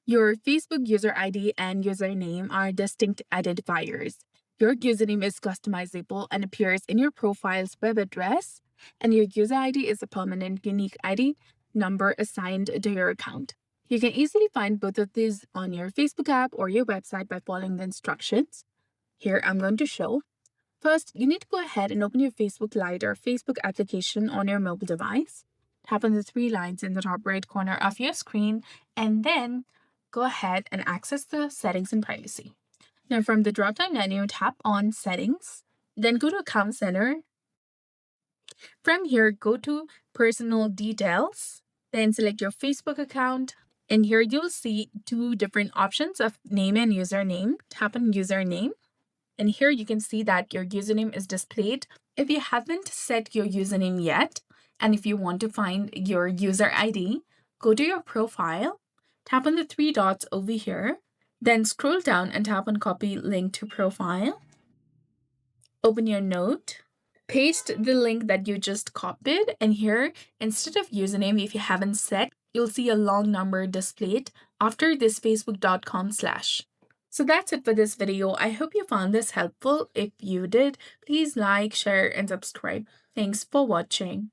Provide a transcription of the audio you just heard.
Your Facebook user ID and username are distinct identifiers. Your username is customizable and appears in your profile's web address, and your user ID is a permanent unique ID number assigned to your account. You can easily find both of these on your Facebook app or your website by following the instructions. Here I'm going to show. First, you need to go ahead and open your Facebook Lite or Facebook application on your mobile device. Tap on the three lines in the top right corner of your screen, and then go ahead and access the settings and privacy. Now, from the drop-down menu, tap on Settings, then go to Account Center. From here, go to Personal Details, then select your Facebook account. And here you'll see two different options of name and username. Tap on Username. And here you can see that your username is displayed. If you haven't set your username yet, and if you want to find your user ID, go to your profile, tap on the three dots over here, then scroll down and tap on Copy Link to Profile. Open your note, paste the link that you just copied, and here, instead of username, if you haven't set, you'll see a long number displayed after this facebook.com/. So that's it for this video. I hope you found this helpful. If you did, please like, share, and subscribe. Thanks for watching.